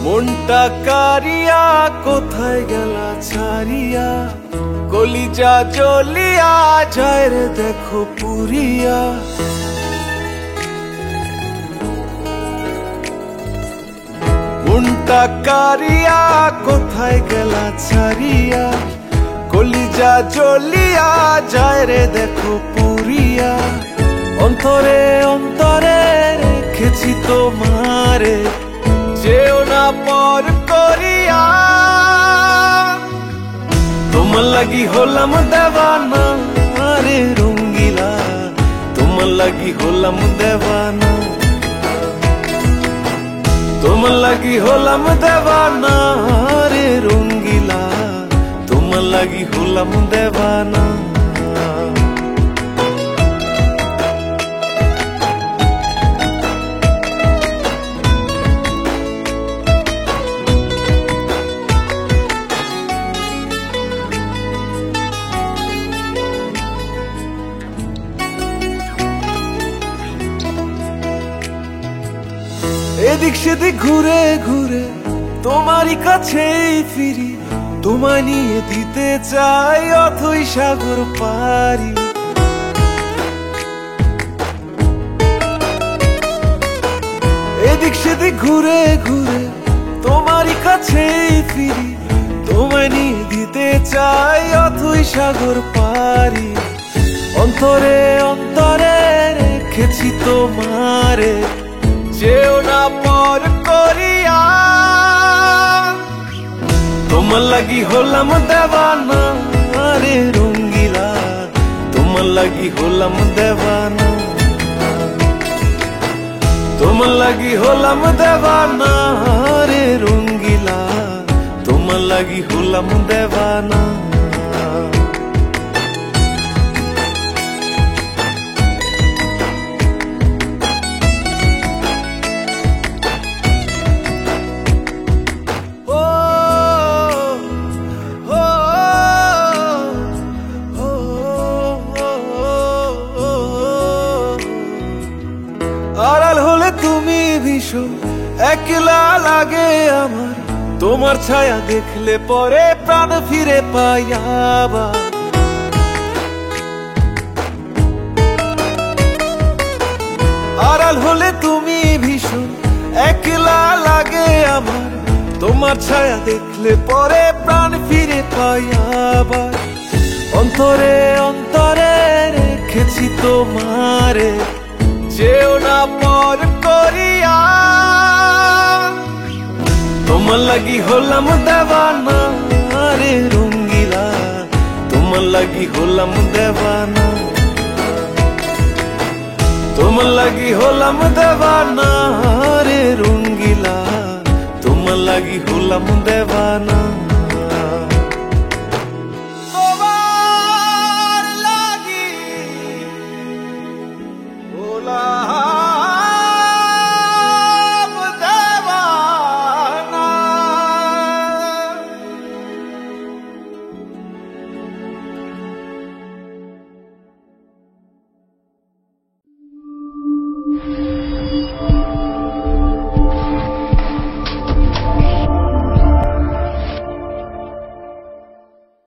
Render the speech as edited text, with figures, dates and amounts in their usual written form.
মনটা কারিয়া কোথায় গেলা ছাড়িয়া, কলিজা জ্বলিয়া যায় রে দেখো পুরিয়া। মনটা কারিয়া কোথায় গেলা ছাড়িয়া, কলিজা জ্বলিয়া যায় রে দেখো পুরিয়া। অন্তরে অন্তরে রেখেছি তোমারে, যেও না পর করিয়া। তোমার লাগি হলাম দেওয়ানা রে রঙ্গিলা, তোমার লাগি হলাম দেওয়ানা। তোমার লাগি হলাম দেওয়ানা রে রঙ্গিলা, তোমার লাগি হলাম দেওয়ানা। এদিক সেদিক ঘুরে ঘুরে তোমারই কাছেই ফিরি, তোমায় নিয়ে দিতে চাই অথই সাগর পারি। এদিক সেদিক ঘুরে ঘুরে তোমারই কাছেই ফিরি, তোমায় নিয়ে দিতে চাই অথই সাগর পারি। অন্তরে অন্তরে রেখেছি তোমারে, যেও না পর করিয়া। তোমার লাগি হলাম দেওয়ানা রে রঙ্গিলা, তোমার লাগি হলাম দেওয়ানা। তোমার লাগি হলাম দেওয়ানা রে রঙ্গিলা, তোমার লাগি হলাম দেওয়ানা। আড়াল হলে তুমি ভীষণ একলা লাগে আমার, তোমার ছায়া দেখলে পরে প্রাণ ফিরে পাই আবার। আড়াল হলে তুমি ভীষণ একলা লাগে আমার, তোমার ছায়া দেখলে পরে প্রাণ ফিরে পাই আবার। অন্তরে অন্তরে রেখেছি তোমারে, যেও না পর করিয়া। তোমার লাগি হলাম দেওয়ানা রে রঙ্গিলা, তোমার লাগি হলাম দেওয়ানা। তোমার লাগি হলাম দেওয়ানা